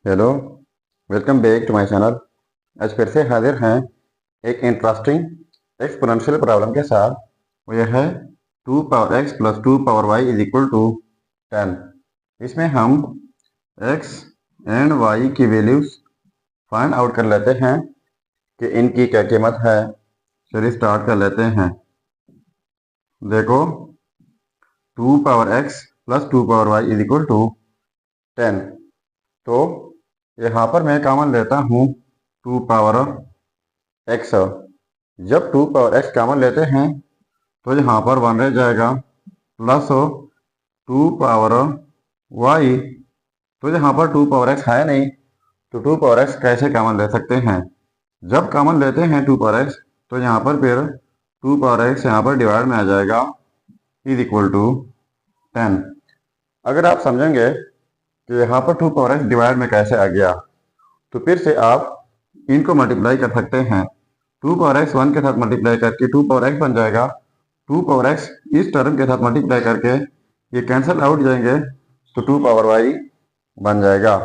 Hello, welcome back to my channel. आज फिर से हाजिर हैं एक इंटरेस्टिंग एक्सपोनेंशियल प्रॉब्लम के साथ। वो यह है 2 power x plus 2 power y is equal to 10। इसमें हम x एंड y की वैल्यूज फाइंड आउट कर लेते हैं कि इनकी क्या कीमत है। चलिए स्टार्ट कर लेते हैं। देखो, 2 power x plus 2 power y is equal to 10। तो यहाँ पर मैं कॉमन लेता हूँ 2 पावर x। जब 2 पावर x कॉमन लेते हैं तो यहाँ पर 1 रह जाएगा, प्लस 2 पावर y। तो यहाँ पर 2 पावर x है नहीं, तो 2 पावर x कैसे कॉमन ले सकते हैं। जब कॉमन लेते हैं 2 पावर x तो यहाँ पर फिर 2 पावर x यहाँ पर डिवाइड में आ जाएगा, इज इक्वल टू 10। अगर आप समझेंगे कि यहाँ पर 2 पावर x डिवाइड में कैसे आ गया, तो फिर से आप इनको मल्टीप्लाई कर सकते हैं। 2 पावर x 1 के साथ मल्टीप्लाई करके 2 पावर x बन जाएगा। 2 पावर x इस टर्म के साथ मल्टीप्लाई करके ये कैंसिल आउट जाएंगे, तो 2 पावर y बन जाएगा।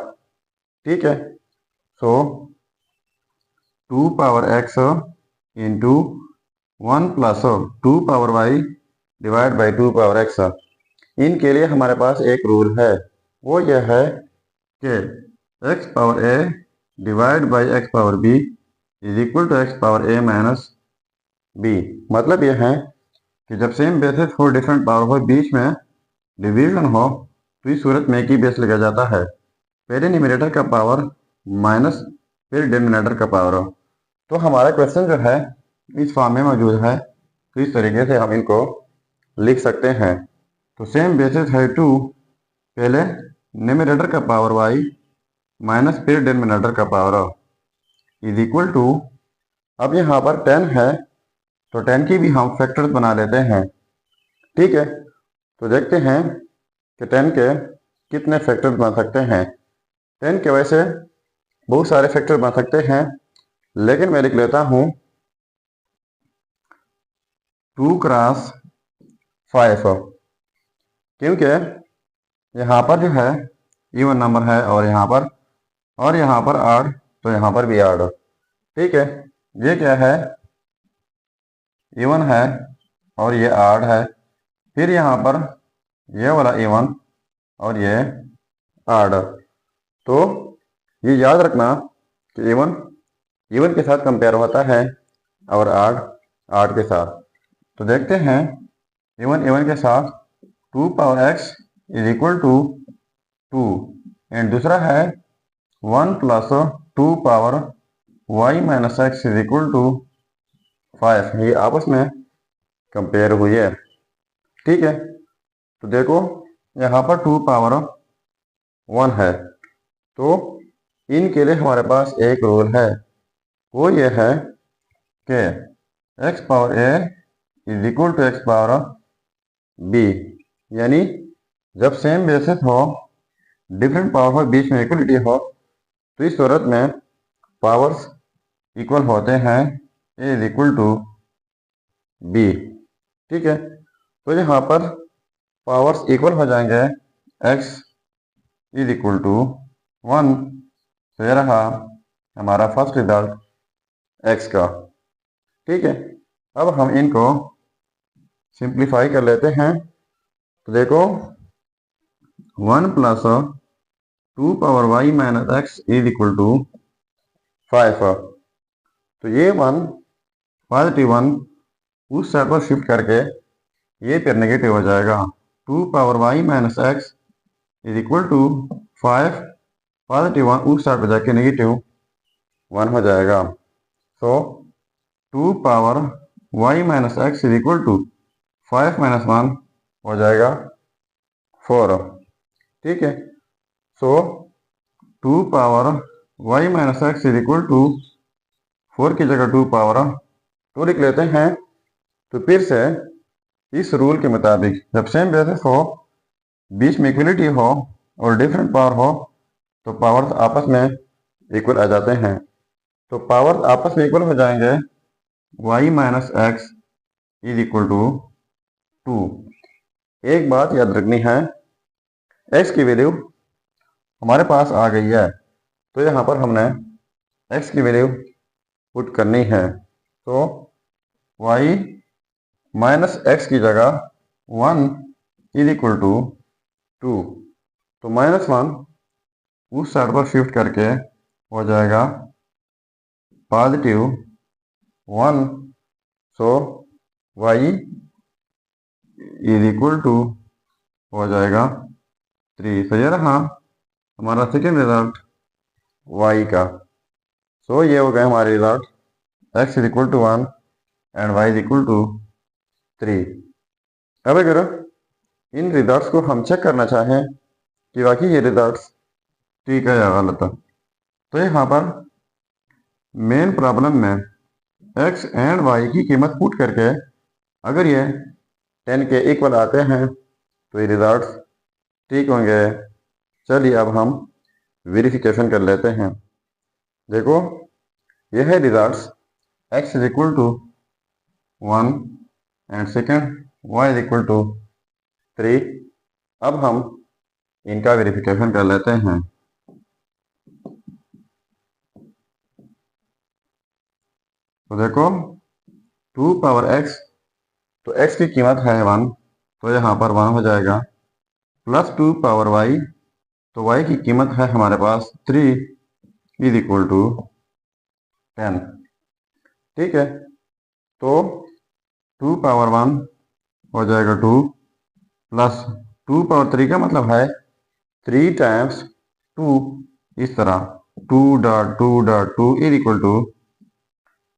ठीक है, so 2 power x into 1 plus 2 power y divide by 2 power x। इनके लिए हमारे पास एक रूल है, वो यह है कि x power a divide by x power b is equal to x power a minus b। मतलब यह है कि जब सेम बेसिस हो, डिफरेंट पावर हो, बीच में डिवीजन हो, तो इस सूरत में एक ही बेस लिया जाता है। पहले न्यूमरेटर का पावर माइनस फिर डिनोमिनेटर का पावर। तो हमारा क्वेश्चन जो है इस फॉर्म में मौजूद है, तो इस तरीके से हम इनको लिख सकते हैं। तो सेम बेसिस है 2, पहले न्यूमरेटर का पावर y माइनस फिर डिनोमिनेटर का पावर इज इक्वल टू, अब यहाँ पर 10 है तो 10 की भी हम फैक्टर्स बना लेते हैं। ठीक है, तो देखते हैं कि 10 के कितने फैक्टर्स बन सकते हैं। 10 के वैसे बहुत सारे फैक्टर बन सकते हैं, लेकिन मैं लिख लेता हूँ 2 क्रॉस 5, क्योंकि यहाँ पर जो है इवन नंबर है और यहाँ पर आड, तो यहाँ पर भी आड। ठीक है, ये क्या है, इवन है और ये आड है। फिर यहाँ पर ये वाला इवन और ये आड। तो ये याद रखना कि इवन इवन के साथ कंपेयर होता है और आड आड के साथ। तो देखते हैं, इवन इवन के साथ 2 power x is equal to 2 and दूसरा है 1 plus 2 power y minus x is equal to 5। ये आपस में कंपेयर हुई है। ठीक है, तो देखो यहाँ पर 2 पावर 1 है, तो इनके लिए हमारे पास एक रूल है, वो ये है कि x power a is equal to x power b। यानी जब सेम बेसिस हो, डिफरेंट पावर हो, बीच में इक्वलिटी हो, तो इस सूरत में पावर्स इक्वल होते हैं, a is equal to b। ठीक है, तो यहाँ पर पावर्स इक्वल हो जाएंगे, x इज इक्वल टू 1। तो ये रहा हमारा फर्स्ट रिजल्ट x का। ठीक है, अब हम इनको सिंप्लीफाई कर लेते हैं। तो देखो 1 plus 2 power y minus x is equal to 5। तो ये 1 पॉजिटिव 1 उस साइड पर शिफ्ट करके ये फिर नेगेटिव हो जाएगा। 2 power y minus x is equal to 5, positive 1 उस साइड पर जाके नेगेटिव 1 हो जाएगा। So 2 power y minus x is equal to 5 minus 1 हो जाएगा 4। ठीक है, so 2 power y minus x is equal to 4 की जगह 2 पावर 2 लिख लेते हैं। तो फिर से इस रूल के मुताबिक जब सेम बेसिस हो, बीच में इक्वलिटी हो और डिफरेंट पावर हो, तो पावर्स आपस में इक्वल आ जाते हैं। तो पावर्स आपस में इक्वल हो जाएंगे, y minus x is equal to 2। एक बात याद रखनी है, x की वैल्यू हमारे पास आ गई है, तो यहाँ पर हमने x की वैल्यू पुट करनी है, तो y माइनस एक्स की जगह 1 इज इक्वल टू 2, तो -1 उस साइड पर शिफ्ट करके हो जाएगा +1, सो y इज इक्वल टू हो जाएगा 3। तो ये रहा हमारा सेकेंड रिजल्ट y का। सो ये हो गया हमारे result x is equal to 1 and y is equal to 3। अब अगर इन रिजल्ट्स को हम चेक करना चाहें कि वाकई ये रिजल्ट्स ठीक है या गलत है, तो यहाँ पर मेन प्रॉब्लम में x एंड y की कीमत पुट करके अगर ये 10 के इक्वल आते हैं तो ये रिजल्ट्स ठीक होंगे। चलिए अब हम वेरिफिकेशन कर लेते हैं। देखो ये है results x is equal to 1 and second y is equal to 3। अब हम इनका वेरिफिकेशन कर लेते हैं। तो देखो 2 पावर x, तो x की कीमत है 1, तो यहाँ पर 1 हो जाएगा, प्लस 2 पावर y, तो y की कीमत है हमारे पास 3 इज इक्वल टू 10। ठीक है, तो 2 पावर 1 हो जाएगा 2, प्लस 2 पावर 3 का मतलब है 3 टाइम्स 2, इस तरह 2.2.2 इज इक्वल टू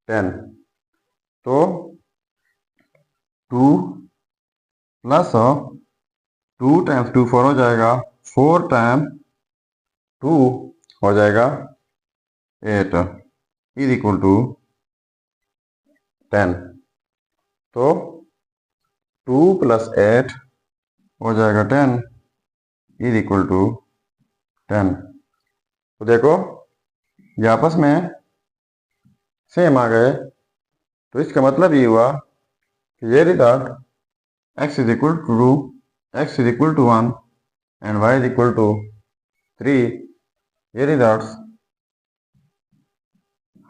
10। तो 2 प्लस 2 टाइम्स 2 4 हो जाएगा, 4 टाइम 2 हो जाएगा 8 इज इक्वल टू 10। तो 2 प्लस 8 हो जाएगा 10 इज इक्वल टू 10। तो देखो ये आपस में सेम आ गए, तो इसका मतलब ये हुआ कि ये result x is equal to 2, x is equal to 1 and y is equal to 3, ये रिजल्ट्स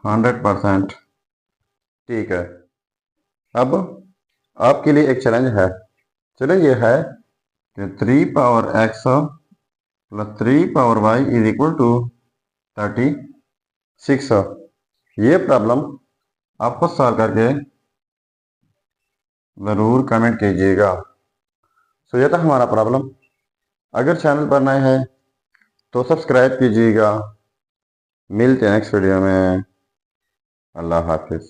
100% ठीक है। अब आपके लिए एक चैलेंज है। चैलेंज ये है कि 3 power x plus 3 power y is equal to 36। ये प्रॉब्लम आप खुद सॉल्व करके ज़रूर कमेंट कीजिएगा। सो ये था हमारा प्रॉब्लम। अगर चैनल पर नए हैं तो सब्सक्राइब कीजिएगा। मिलते हैं नेक्स्ट वीडियो में। अल्लाह हाफिज़।